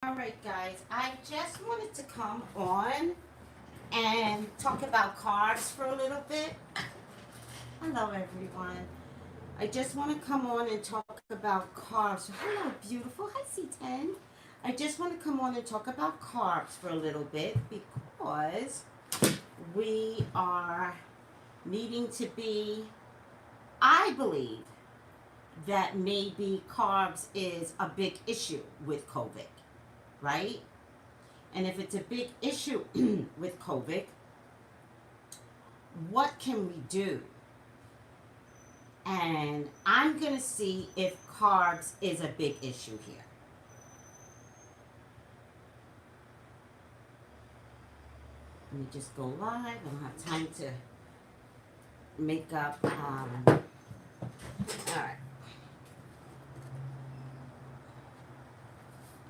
Alright guys, I just wanted to come on and talk about carbs for a little bit. Hello everyone. I just want to come on and talk about carbs. Hello beautiful. Hi C10. I just want to come on and talk about carbs for a little bit because we are needing to be, I believe that maybe carbs is a big issue with COVID, right? And if it's a big issue with COVID, what can we do? And I'm going to see if carbs is a big issue here. Let me just go live. I don't have time to make up. All right.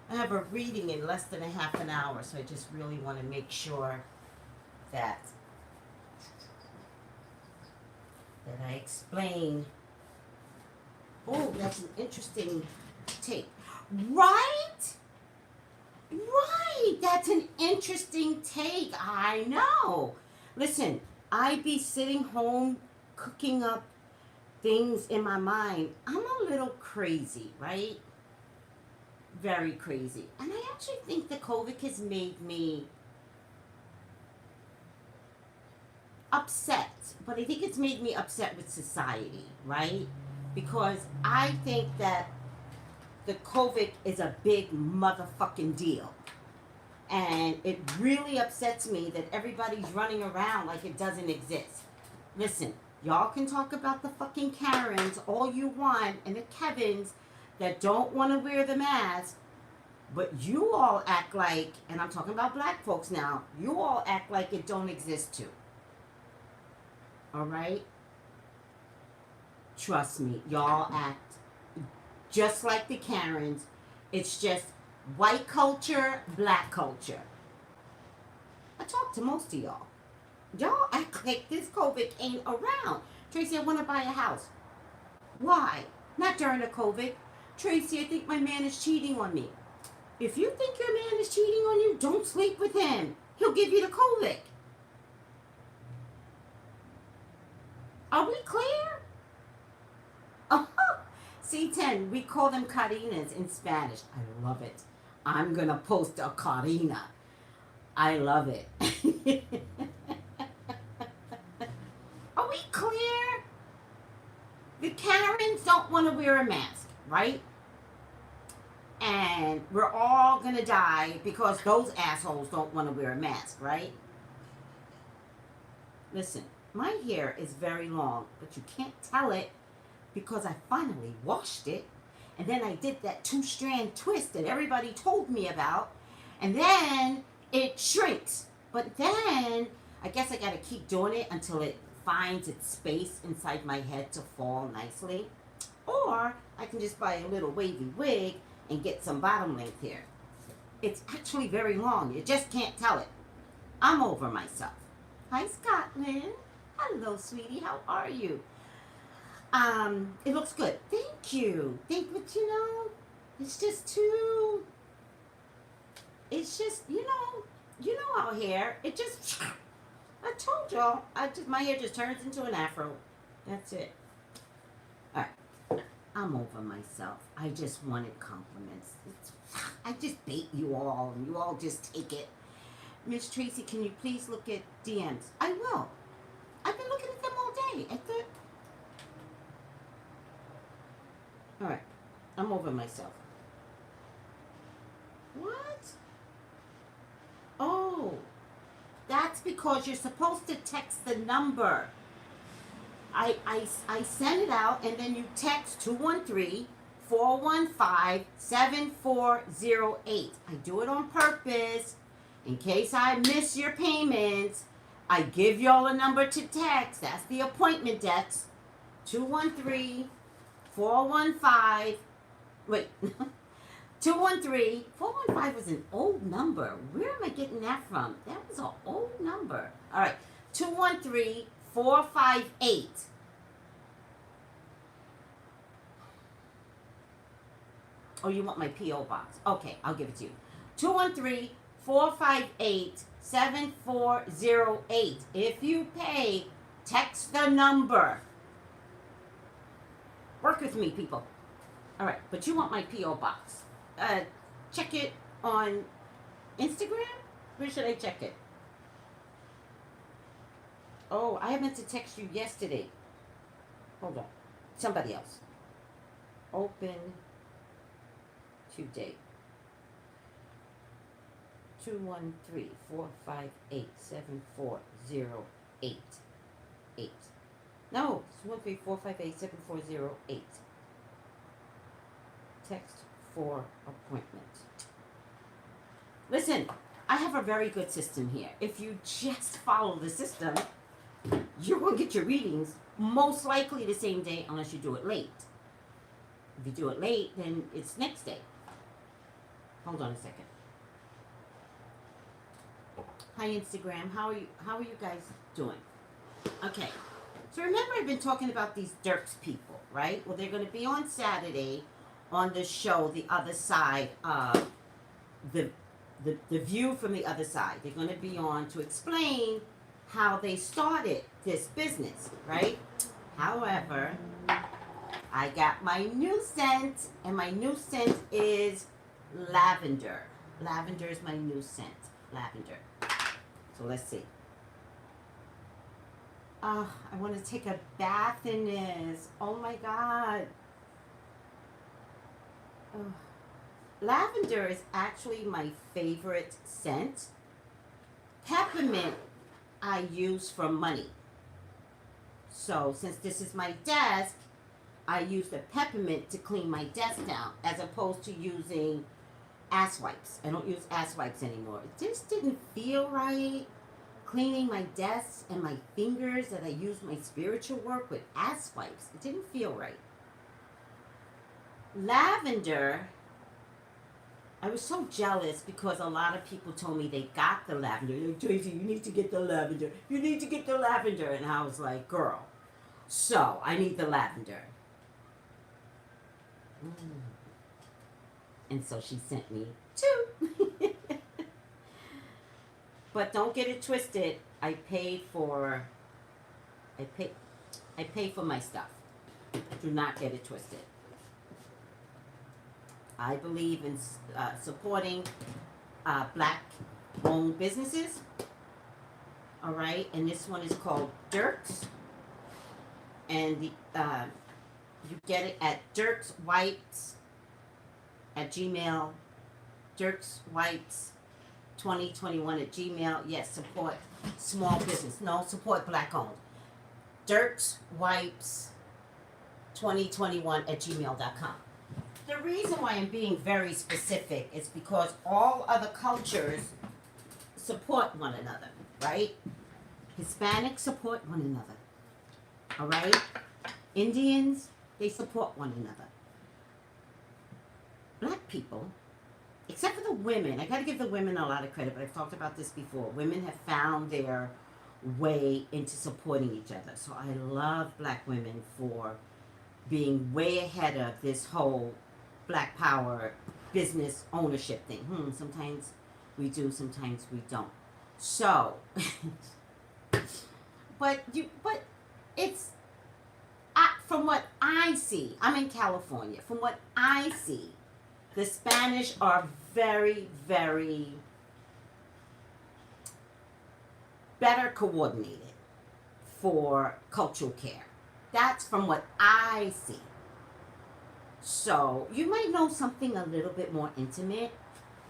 I have a reading in less than a half an hour, so I just really want to make sure that I explain. Oh, that's an interesting take. Right? Right. That's an interesting take. I know. Listen, I be sitting home cooking up things in my mind. I'm a little crazy, right? Very crazy. And I actually think the COVID has made me upset, but I think it's made me upset with society, right? Because I think that the COVID is a big motherfucking deal. And it really upsets me that everybody's running around like it doesn't exist. Listen, y'all can talk about the fucking Karens all you want and the Kevins that don't want to wear the mask, but you all act like, and I'm talking about black folks now, you all act like it don't exist too. All right? Trust me, y'all act just like the Karens. It's just white culture, black culture. I talk to most of y'all. Y'all act like this COVID ain't around. Tracy, I want to buy a house. Why? Not during the COVID. Tracy, I think my man is cheating on me. If you think your man is cheating on you, don't sleep with him. He'll give you the COVID. Are we clear? C10, we call them carinas in Spanish. I love it. I'm going to post a carina. I love it. Are we clear? The Karens don't want to wear a mask, right? And we're all going to die because those assholes don't want to wear a mask, right? Listen, my hair is very long, but you can't tell it because I finally washed it. And then I did that 2-strand twist that everybody told me about. And then it shrinks. But then I guess I got to keep doing it until it finds its space inside my head to fall nicely. Or I can just buy a little wavy wig and get some bottom length hair. It's actually very long. You just can't tell it. I'm over myself. Hi, Scotland. Hello, sweetie. How are you? It looks good. Thank you. But you know, it's just too, it's just, you know our hair. It just, I told y'all, my hair just turns into an afro. That's it. All right. I'm over myself. I just wanted compliments. I just bait you all, and you all just take it. Miss Tracy, can you please look at DMs? I will. I've been looking at them all day. All right. I'm over myself. What? Oh, that's because you're supposed to text the number. I send it out, and then you text 213-415-7408. I do it on purpose. In case I miss your payments, I give y'all a number to text. That's the appointment text. 213-415. Wait. 213-415 was an old number. Where am I getting that from? That was an old number. All right. 213-458. Oh, you want my P.O. box? Okay, I'll give it to you. 213-458-7408. If you pay, text the number. Work with me, people. All right, but you want my P.O. box. Check it on Instagram? Where should I check it? Oh, I meant to text you yesterday. Hold on. Somebody else. Open today. 213-458-7408. No, 213-458-7408. Text for appointment. Listen, I have a very good system here. If you just follow the system, you're going to get your readings most likely the same day unless you do it late. If you do it late, then it's next day. Hold on a second. Hi, Instagram. How are you guys doing? Okay. So remember I've been talking about these Dirks people, right? Well, they're going to be on Saturday on the show, The Other Side, the View from the Other Side. They're going to be on to explain how they started this business, right? However, I got my new scent, and my new scent is lavender. Lavender is my new scent. Lavender. So let's see. I want to take a bath in this. Oh my God. Lavender is actually my favorite scent. Peppermint I use for money. So since this is my desk, I use the peppermint to clean my desk down as opposed to using ass wipes. I don't use ass wipes anymore. It just didn't feel right cleaning my desk and my fingers that I use my spiritual work with ass wipes. It didn't feel right. Lavender, I was so jealous because a lot of people told me they got the lavender. Like, Tracy, you need to get the lavender. You need to get the lavender. And I was like, girl, so I need the lavender. And so she sent me 2. But don't get it twisted. I pay for my stuff. Do not get it twisted. I believe in supporting black-owned businesses. All right, and this one is called Dirks, and the you get it at Dirks Wipes at Gmail. Dirks Wipes 2021 at Gmail. Yes, support small business. No, support black-owned. Dirks Wipes 2021 at gmail.com. The reason why I'm being very specific is because all other cultures support one another, right? Hispanics support one another, all right? Indians, they support one another. Black people, except for the women, I got to give the women a lot of credit, but I've talked about this before. Women have found their way into supporting each other. So I love black women for being way ahead of this whole black power business ownership thing. Sometimes we do, sometimes we don't. So, but it's, from what I see, I'm in California. From what I see, the Spanish are very, very better coordinated for cultural care. That's from what I see. So you might know something a little bit more intimate,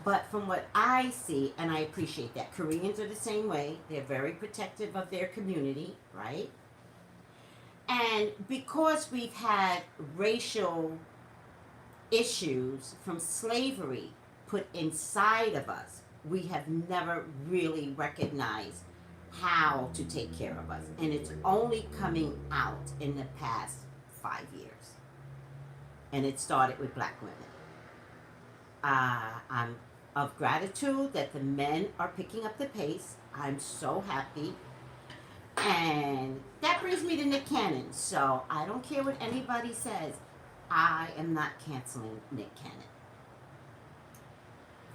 but from what I see, and I appreciate that, Koreans are the same way. They're very protective of their community, right? And because we've had racial issues from slavery put inside of us, we have never really recognized how to take care of us. And it's only coming out in the past 5 years. And it started with black women. I'm of gratitude that the men are picking up the pace. I'm so happy. And that brings me to Nick Cannon. So I don't care what anybody says. I am not canceling Nick Cannon.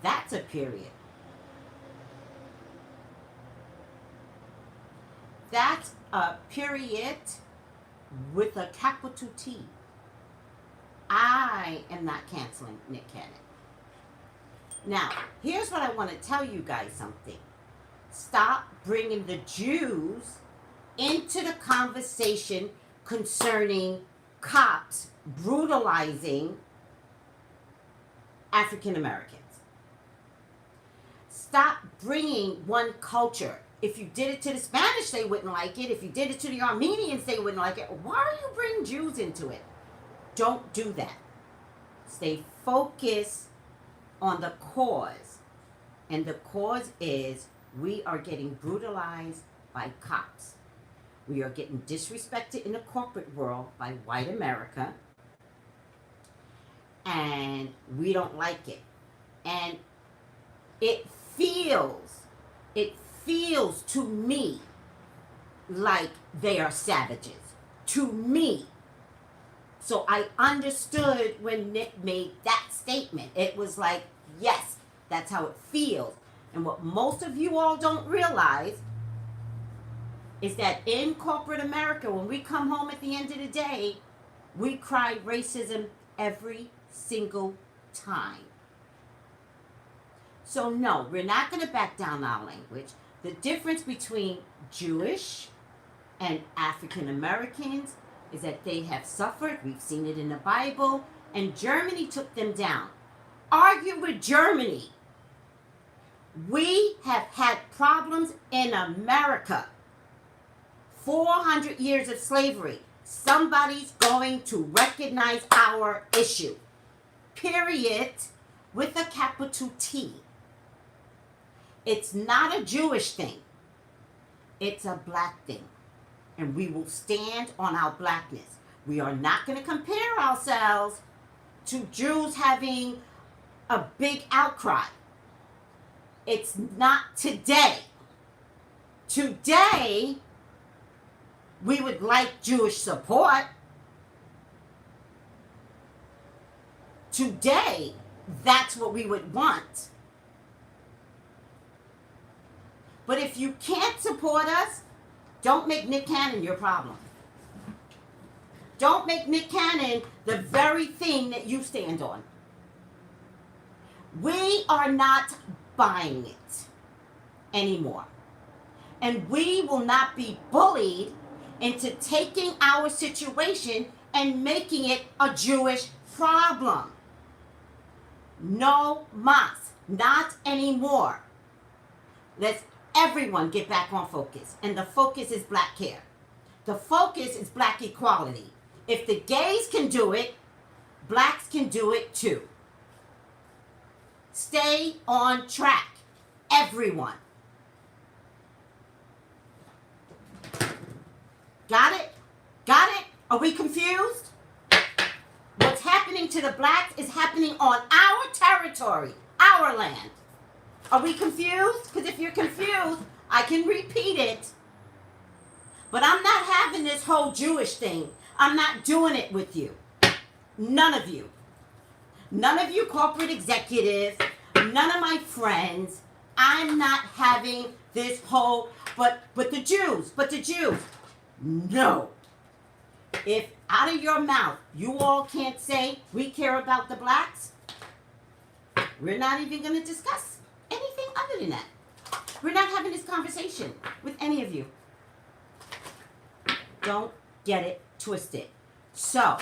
That's a period. That's a period with a capital T. I am not canceling Nick Cannon. Now, here's what I want to tell you guys something. Stop bringing the Jews into the conversation concerning cops brutalizing African Americans. Stop bringing one culture. If you did it to the Spanish, they wouldn't like it. If you did it to the Armenians, they wouldn't like it. Why are you bringing Jews into it? Don't do that. Stay focused on the cause. And the cause is we are getting brutalized by cops. We are getting disrespected in the corporate world by white America. And we don't like it. And it feels to me like they are savages. To me. So I understood when Nick made that statement. It was like, yes, that's how it feels. And what most of you all don't realize is that in corporate America, when we come home at the end of the day, we cry racism every single time. So no, we're not going to back down our language. The difference between Jewish and African Americans is that they have suffered. We've seen it in the Bible. And Germany took them down. Argue with Germany. We have had problems in America. 400 years of slavery. Somebody's going to recognize our issue. Period. With a capital T. It's not a Jewish thing. It's a black thing. And we will stand on our blackness. We are not going to compare ourselves to Jews having a big outcry. It's not today. Today, we would like Jewish support. Today, that's what we would want. But if you can't support us, don't make Nick Cannon your problem. Don't make Nick Cannon the very thing that you stand on. We are not buying it anymore. And we will not be bullied into taking our situation and making it a Jewish problem. No mas. Not anymore. Let's everyone get back on focus. And the focus is black care. The focus is black equality. If the gays can do it, blacks can do it too. Stay on track. Everyone. Got it? Got it? Are we confused? What's happening to the blacks is happening on our territory, our land. Are we confused? Because if you're confused, I can repeat it. But I'm not having this whole Jewish thing. I'm not doing it with you. None of you. None of you corporate executives. None of my friends. I'm not having this whole, but the Jews. No. If out of your mouth you all can't say we care about the blacks, we're not even going to discuss anything other than that. We're not having this conversation with any of you. Don't get it twisted. So,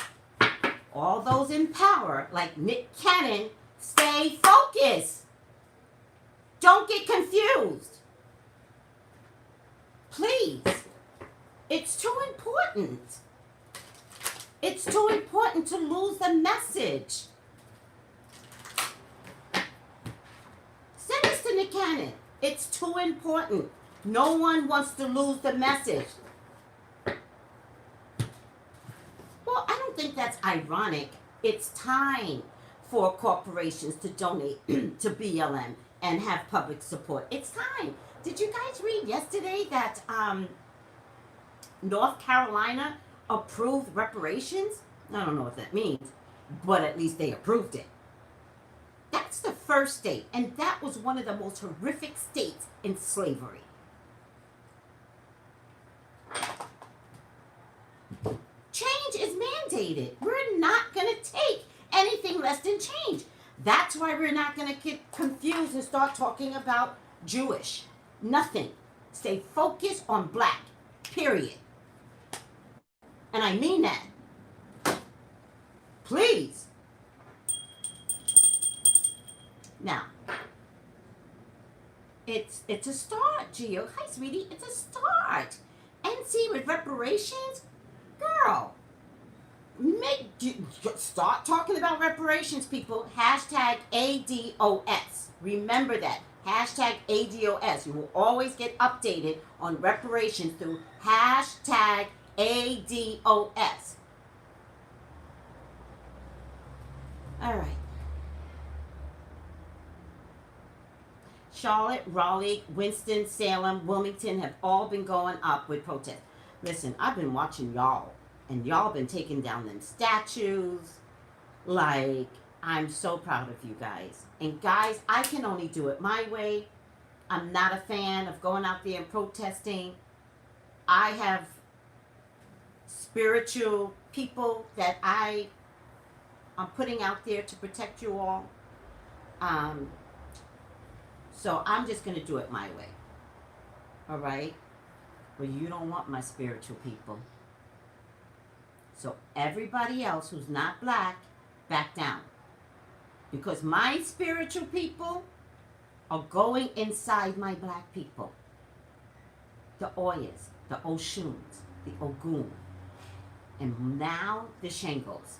all those in power, like Nick Cannon, stay focused. Don't get confused. Please. It's too important. It's too important to lose the message. Send this to Nick Cannon. It's too important. No one wants to lose the message. Well, I don't think that's ironic. It's time for corporations to donate to BLM and have public support. It's time. Did you guys read yesterday that North Carolina approved reparations? I don't know what that means, but at least they approved it. That's the first state, and that was one of the most horrific states in slavery. Change is mandated. We're not going to take anything less than change. That's why we're not going to get confused and start talking about Jewish. Nothing. Stay focused on black. Period. And I mean that. Please. Now, it's a start, Gio. Hi, sweetie. It's a start. NC with reparations? Girl, start talking about reparations, people. Hashtag ADOS. Remember that. Hashtag ADOS. You will always get updated on reparations through hashtag ADOS. All right. Charlotte, Raleigh, Winston-Salem, Wilmington have all been going up with protests. Listen, I've been watching y'all, and y'all been taking down them statues. Like, I'm so proud of you guys. And guys, I can only do it my way. I'm not a fan of going out there and protesting. I have spiritual people that I'm putting out there to protect you all. So I'm just going to do it my way. All right? Well, you don't want my spiritual people. So everybody else who's not black, back down. Because my spiritual people are going inside my black people. The Oyas, the Oshuns, the Ogun, and now the Shangos.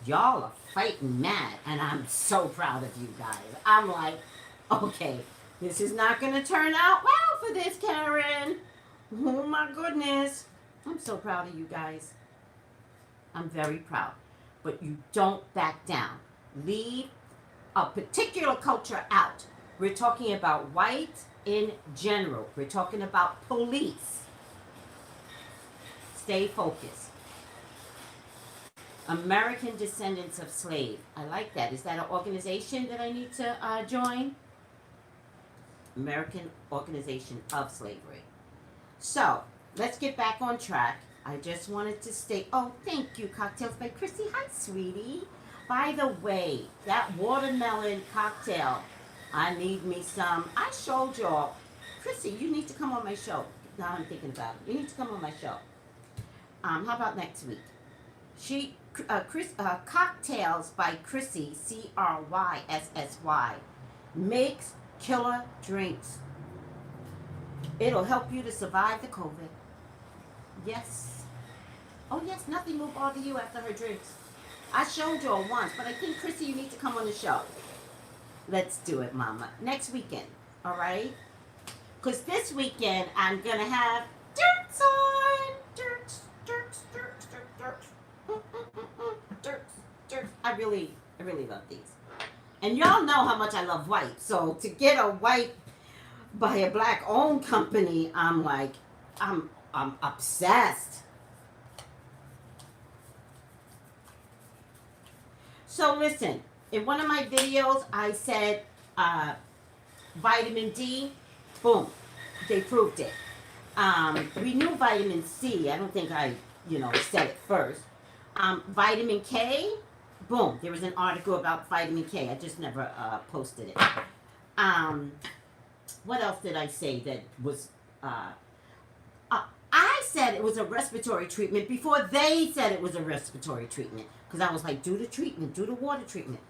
Y'all are fighting mad, and I'm so proud of you guys. I'm like, okay, this is not going to turn out well for this, Karen. Oh, my goodness. I'm so proud of you guys. I'm very proud. But you don't back down. Leave a particular culture out. We're talking about white in general. We're talking about police. Stay focused. American Descendants of Slave. I like that. Is that an organization that I need to join? American Organization of Slavery. So, let's get back on track. I just wanted to state, oh, thank you, Cocktails by Chrissy. Hi, sweetie. By the way, that watermelon cocktail, I need me some. I showed y'all. Chrissy, you need to come on my show. Now I'm thinking about it. You need to come on my show. How about next week? Cocktails by Chrissy, Cryssy, makes killer drinks. It'll help you to survive the COVID. Yes. Oh yes, nothing will bother you after her drinks. I showed you all once, but I think, Chrissy, you need to come on the show. Let's do it, mama. Next weekend, all right? Because this weekend, I'm going to have dirts on. Dirts. I really love these. And y'all know how much I love white. So to get a white by a black-owned company, I'm like, I'm obsessed. So listen, in one of my videos, I said vitamin D, boom, they proved it. We knew vitamin C. I don't think I, said it first. Vitamin K, boom, there was an article about vitamin K. I just never posted it. What else did I say that was... I said it was a respiratory treatment before they said it was a respiratory treatment. Because I was like, do the treatment, do the water treatment.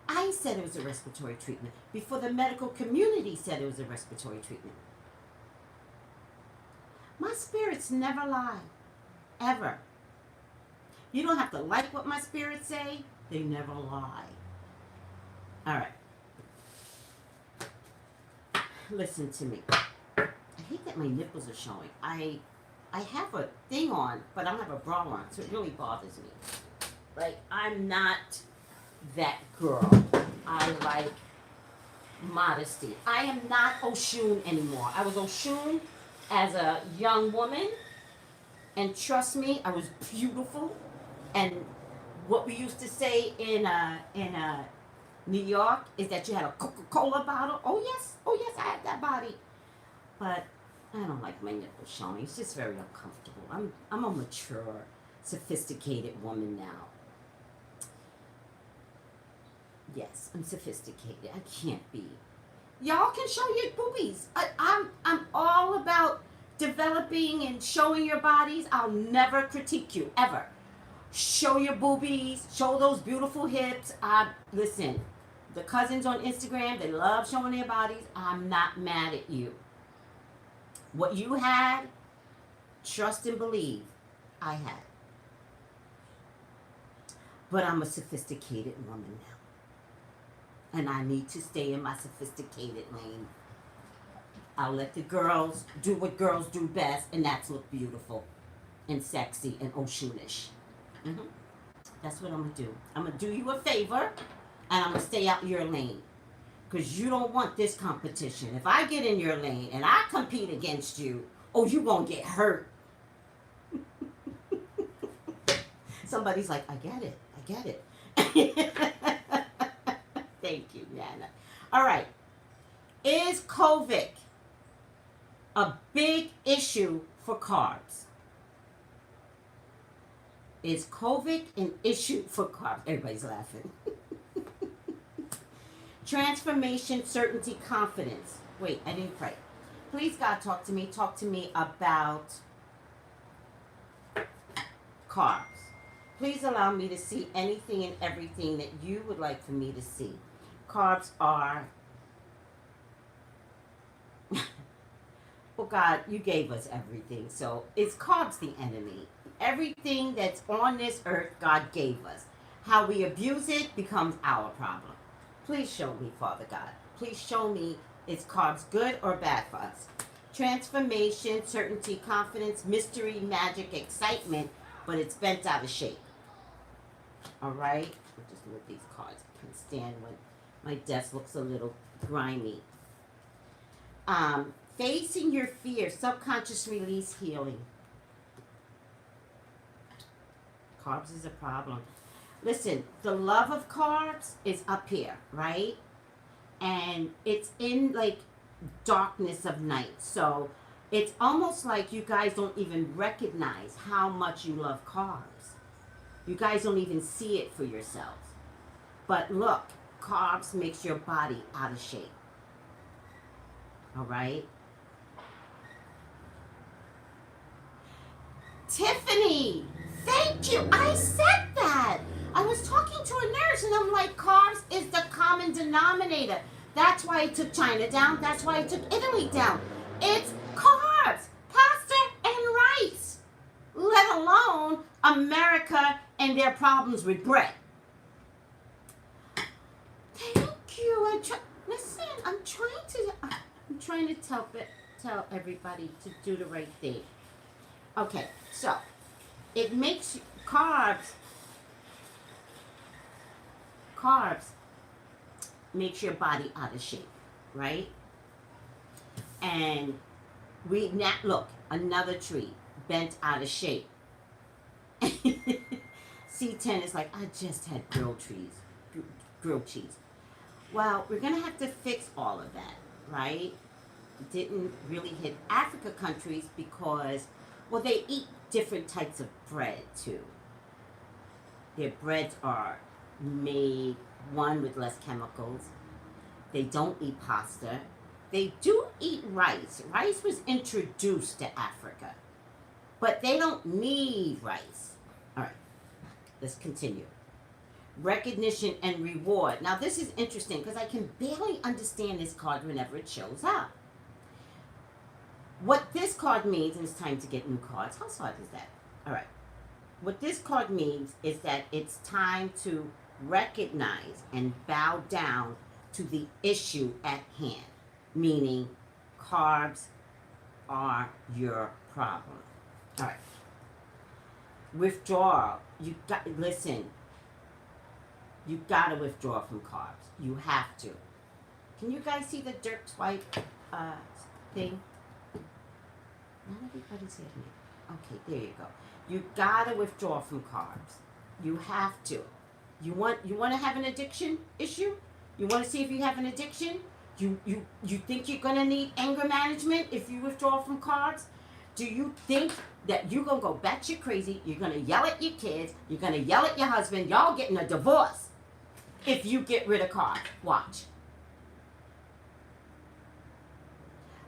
I said it was a respiratory treatment before the medical community said it was a respiratory treatment. My spirits never lie. Ever. You don't have to like what my spirits say. They never lie. All right. Listen to me. I hate that my nipples are showing. I have a thing on, but I don't have a bra on, so it really bothers me. Like, I'm not that girl. I like modesty. I am not Oshun anymore. I was Oshun as a young woman, and trust me, I was beautiful. And what we used to say in New York is that you had a Coca-Cola bottle. Oh yes, I had that body. But I don't like my nipples showing. It's just very uncomfortable. I'm a mature, sophisticated woman now. Yes, I'm sophisticated. I can't be. Y'all can show your boobies. I'm all about developing and showing your bodies. I'll never critique you ever. Show your boobies. Show those beautiful hips. Listen. The cousins on Instagram, they love showing their bodies. I'm not mad at you. What you had, trust and believe, I had. But I'm a sophisticated woman now. And I need to stay in my sophisticated lane. I'll let the girls do what girls do best, and that's look beautiful and sexy and oceanish. That's what I'm going to do. I'm going to do you a favor, and I'm going to stay out your lane. Because you don't want this competition. If I get in your lane and I compete against you, oh, you going to get hurt. Somebody's like, I get it. Thank you, Nana. All right. Is COVID a big issue for carbs? Is COVID an issue for carbs? Everybody's laughing. Transformation, certainty, confidence. Wait, I didn't pray. Please, God, talk to me. Talk to me about carbs. Please allow me to see anything and everything that you would like for me to see. Carbs are... Well, God, you gave us everything. So is carbs the enemy? Everything that's on this earth, God gave us. How we abuse it becomes our problem. Please show me, Father God. Please show me, is carbs good or bad for us? Transformation, certainty, confidence, mystery, magic, excitement, but it's bent out of shape. All right? I'll just move these cards. I can stand when my desk looks a little grimy. Facing your fear, subconscious release, healing. Carbs is a problem. Listen, the love of carbs is up here, right? And it's in like darkness of night. So it's almost like you guys don't even recognize how much you love carbs. You guys don't even see it for yourselves. But look, carbs makes your body out of shape. All right? Tiffany, thank you. I said that. I was talking to a nurse and I'm like, carbs is the common denominator. That's why I took China down. That's why I took Italy down. It's carbs, pasta and rice, let alone America and their problems with bread. Thank you. Listen, I'm trying to tell everybody to do the right thing. Okay, so it makes carbs makes your body out of shape, right? And look, another tree bent out of shape. C10 is like, I just had grilled cheese. Well, we're gonna have to fix all of that, right? It didn't really hit Africa countries because, well, they eat different types of bread too. Their breads are made, one, with less chemicals. They don't eat pasta. They do eat rice. Rice was introduced to Africa, but they don't need rice. All right, let's continue. Recognition and reward. Now this is interesting because I can barely understand this card whenever it shows up. What this card means, and it's time to get new cards. How hard is that? All right. What this card means is that it's time to recognize and bow down to the issue at hand, meaning carbs are your problem. All right. Withdrawal. Listen. You gotta withdraw from carbs. You have to. Can you guys see the dirt swipe thing? Not everybody's hitting it. Okay, there you go. You gotta withdraw from carbs. You have to. You want to have an addiction issue? You want to see if you have an addiction? You think you're going to need anger management if you withdraw from carbs? Do you think that you're going to go batshit crazy? You're going to yell at your kids. You're going to yell at your husband. Y'all getting a divorce if you get rid of carbs. Watch.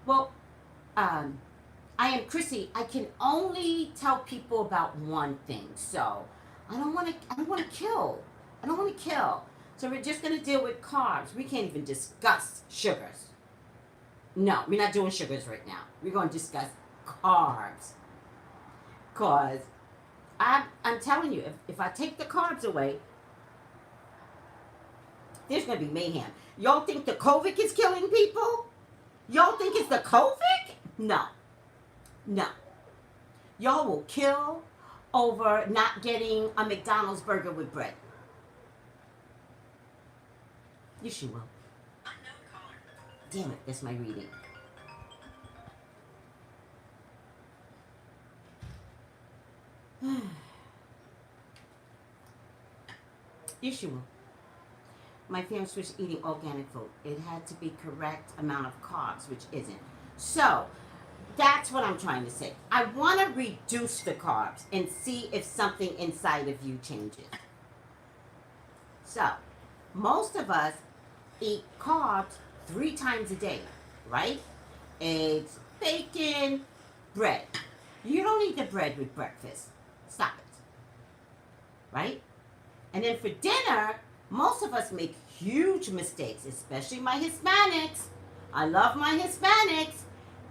Well, I am Chrissy. I can only tell people about one thing. So I don't want to kill. I don't want to kill. So we're just going to deal with carbs. We can't even discuss sugars. No, we're not doing sugars right now. We're going to discuss carbs. Because I'm telling you, if I take the carbs away, there's going to be mayhem. Y'all think the COVID is killing people? Y'all think it's the COVID? No. No. Y'all will kill over not getting a McDonald's burger with bread. Yes, you will. Damn it, that's my reading. Yes, you will. My parents switched eating organic food. It had to be correct amount of carbs, which isn't. So, that's what I'm trying to say. I want to reduce the carbs and see if something inside of you changes. So, most of us eat carbs 3 times a day, right? Eggs, bacon, bread. You don't eat the bread with breakfast. Stop it. Right? And then for dinner, most of us make huge mistakes, especially my Hispanics. I love my Hispanics.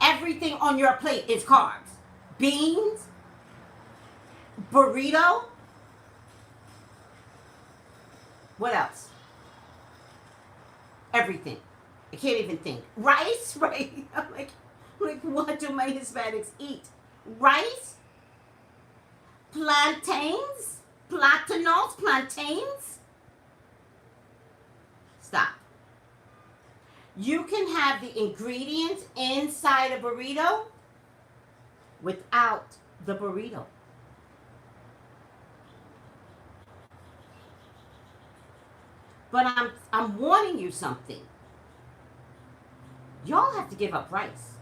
Everything on your plate is carbs. Beans, burrito. What else? Everything. I can't even think. Rice, right? I'm like, what do my Hispanics eat? Rice? Plantains? Platanos? Plantains? Stop. You can have the ingredients inside a burrito without the burrito. But I'm warning you something. Y'all have to give up rice.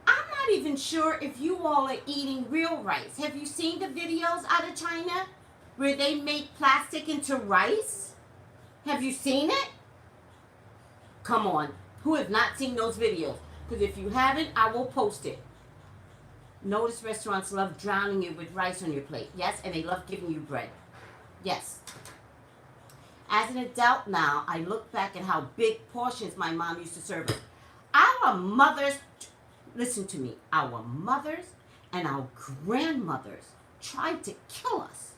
I'm not even sure if you all are eating real rice. Have you seen the videos out of China where they make plastic into rice? Have you seen it? Come on. Who have not seen those videos? Because if you haven't, I will post it. Notice restaurants love drowning you with rice on your plate. Yes, and they love giving you bread. Yes. As an adult now, I look back at how big portions my mom used to serve us. Our mothers, listen to me, our mothers and our grandmothers tried to kill us.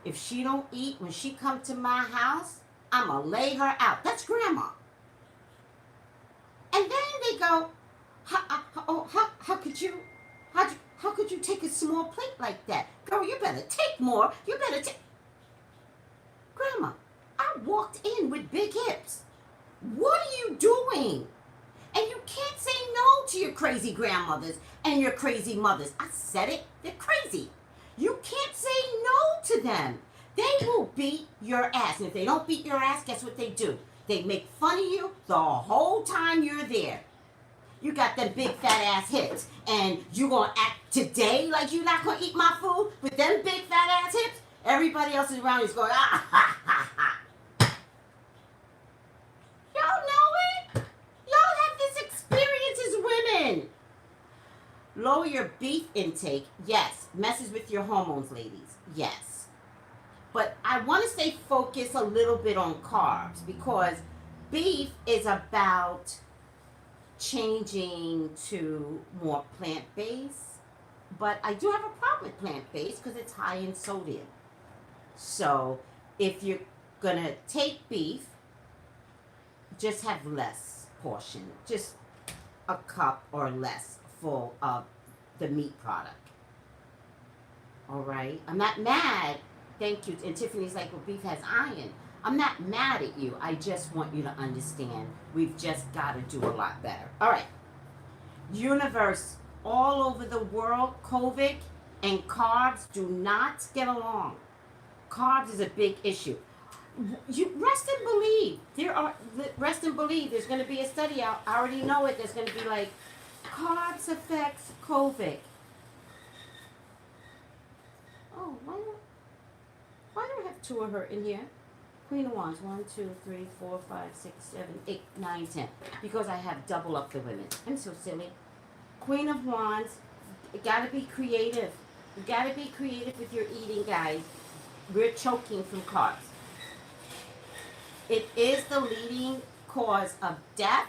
If she don't eat when she come to my house, I'm going to lay her out. That's grandma. And then they go, how could you take a small plate like that? Girl, you better take more. You better take. Grandma, I walked in with big hips. What are you doing? And you can't say no to your crazy grandmothers and your crazy mothers. I said it, they're crazy. You can't say no to them. They will beat your ass. And if they don't beat your ass, guess what they do? They make fun of you the whole time you're there. You got them big fat ass hips. And you gonna act today like you're not gonna eat my food with them big fat ass hips? Everybody else is around is going, ah, ha, ha, ha. Y'all know it? Y'all have this experience as women. Lower your beef intake. Yes. Messes with your hormones, ladies. Yes. But I want to stay focused a little bit on carbs because beef is about changing to more plant-based. But I do have a problem with plant-based because it's high in sodium. So if you're going to take beef, just have less portion. Just a cup or less full of the meat product. All right? I'm not mad. Thank you. And Tiffany's like, well, beef has iron. I'm not mad at you. I just want you to understand we've just got to do a lot better. All right. Universe, all over the world, COVID and carbs do not get along. Carbs is a big issue. You rest and believe. Rest and believe. There's going to be a study out. I already know it. There's going to be like carbs affects COVID. Oh, why do I have two of her in here? Queen of Wands, 1, 2, 3, 4, 5, 6, 7, 8, 9, 10. Because I have double up the women. I'm so silly. Queen of Wands, you gotta be creative. You gotta be creative with your eating, guys. We're choking from carbs. It is the leading cause of death.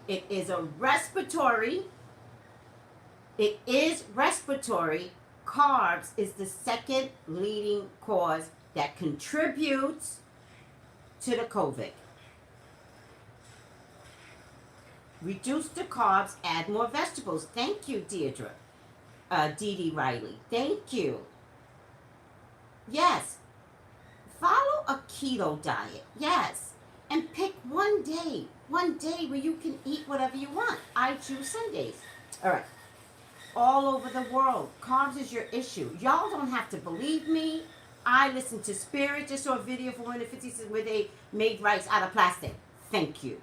It is a respiratory. It is respiratory. Carbs is the second leading cause that contributes to the COVID. Reduce the carbs, add more vegetables. Thank you, Deirdre. Dee Riley. Thank you. Yes. Follow a keto diet. Yes. And pick one day where you can eat whatever you want. I choose Sundays. All right. All over the world, carbs is your issue. Y'all don't have to believe me. I listen to Spirit. Just saw a video from one of the 50s where they made rice out of plastic. Thank you.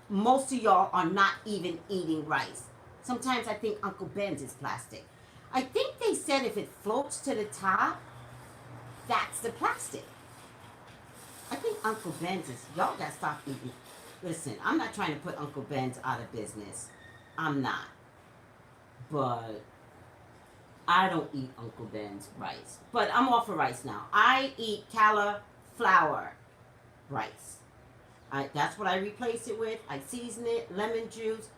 Most of y'all are not even eating rice. Sometimes I think Uncle Ben's is plastic. I think they said if it floats to the top, that's the plastic. I think Uncle Ben's is, y'all gotta stop eating. Listen, I'm not trying to put Uncle Ben's out of business. I'm not. But I don't eat Uncle Ben's rice. But I'm off of rice now. I eat cauliflower rice. That's what I replace it with. I season it, lemon juice,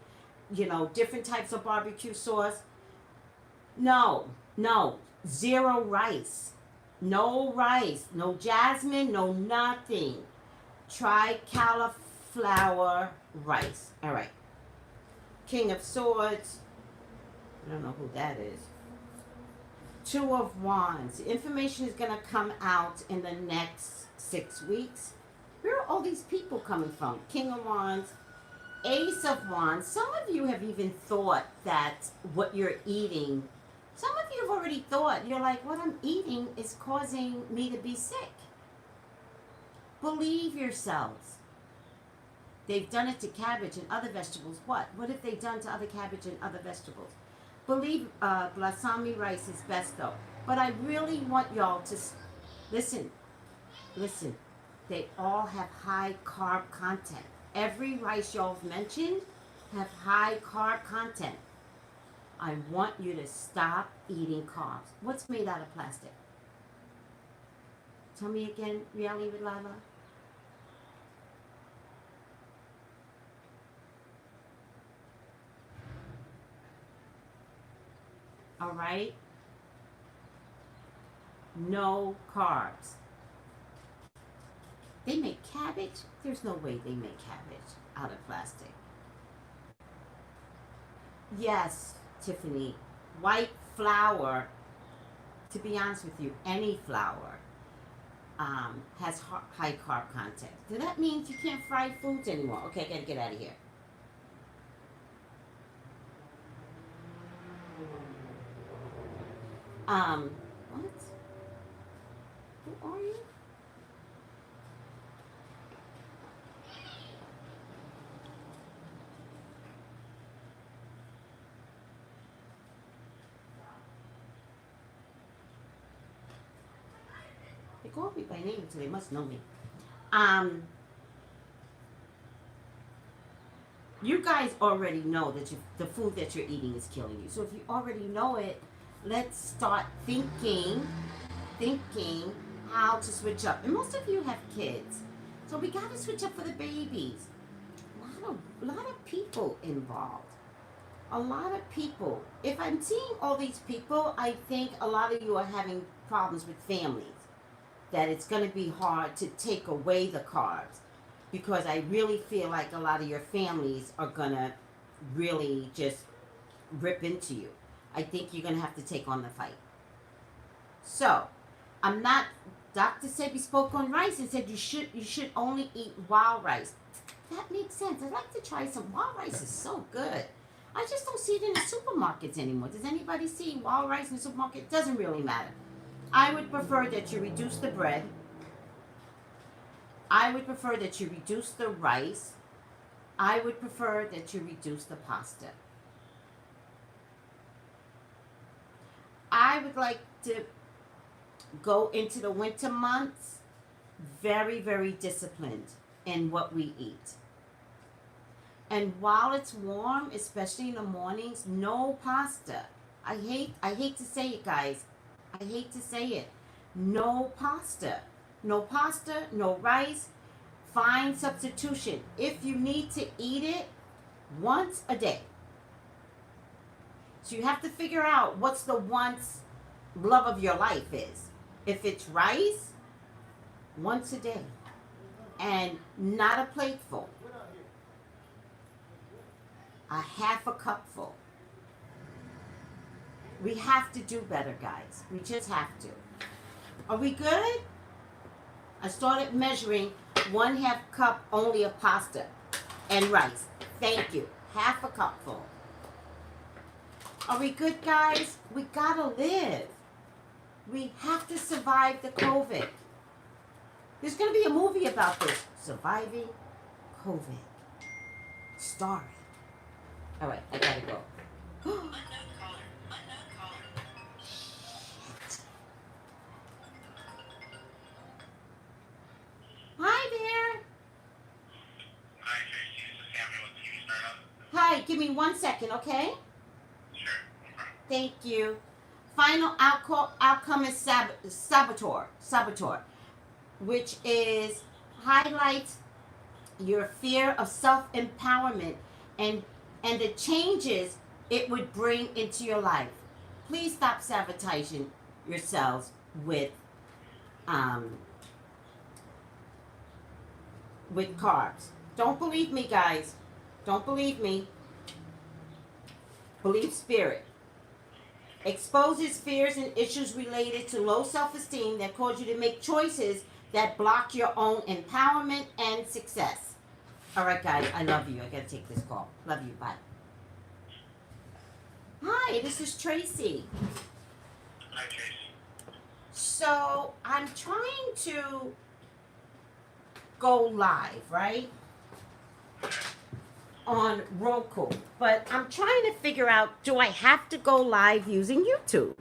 different types of barbecue sauce. No, zero rice. No rice, no jasmine, no nothing. Try cauliflower rice. All right. King of Swords. I don't know who that is. Two of Wands. Information is going to come out in the next 6 weeks. Where are all these people coming from? King of Wands. Ace of Wands. Some of you have even thought that what you're eating, some of you have already thought, you're like, what I'm eating is causing me to be sick. Believe yourselves. They've done it to cabbage and other vegetables. What? What have they done to other cabbage and other vegetables? Believe balsamic rice is best though. But I really want y'all to listen. They all have high carb content. Every rice y'all have mentioned have high carb content. I want you to stop eating carbs. What's made out of plastic? Tell me again, Reality with Lila. All right? No carbs. They make cabbage. There's no way they make cabbage out of plastic. Yes, Tiffany. White flour, to be honest with you, any flour has high carb content. So that means you can't fry foods anymore. Okay, I gotta get out of here. What? Who are you? They call me by name, so they must know me. You guys already know that the food that you're eating is killing you. So if you already know it, let's start thinking how to switch up. And most of you have kids, so we got to switch up for the babies. A lot of people involved. A lot of people. If I'm seeing all these people, I think a lot of you are having problems with families. That it's going to be hard to take away the carbs, because I really feel like a lot of your families are going to really just rip into you. I think you're going to have to take on the fight. So, Dr. Sebi spoke on rice and said you should only eat wild rice. That makes sense. I'd like to try some. Wild rice is so good. I just don't see it in the supermarkets anymore. Does anybody see wild rice in the supermarket? It doesn't really matter. I would prefer that you reduce the bread. I would prefer that you reduce the rice. I would prefer that you reduce the pasta. I would like to go into the winter months very, very disciplined in what we eat. And while it's warm, especially in the mornings, no pasta. I hate to say it, guys. I hate to say it. No pasta. No pasta, no rice. Find substitution. If you need to eat it once a day. So you have to figure out what's the once love of your life is. If it's rice, once a day. And not a plateful. A half a cupful. We have to do better, guys. We just have to. Are we good? I started measuring 1/2 cup only of pasta and rice. Thank you. Half a cupful. Are we good, guys? We gotta live. We have to survive the COVID. There's gonna be a movie about this. Surviving COVID. Starring. All right, I gotta go. Hi there. Hi, Tracy. This is Samuel with TV Startup. Hi, give me 1 second, okay? Sure. No problem. Thank you. Final outcome is saboteur, which is highlights your fear of self-empowerment and the changes it would bring into your life. Please stop sabotaging yourselves with carbs. Don't believe me, guys. Don't believe me. Believe spirit. Exposes fears and issues related to low self-esteem that cause you to make choices that block your own empowerment and success. All right, guys, I love you. I gotta take this call. Love you. Bye. Hi, this is Tracy. Hi, Tracy. So I'm trying to go live, right? On Roku. But I'm trying to figure out, do I have to go live using YouTube?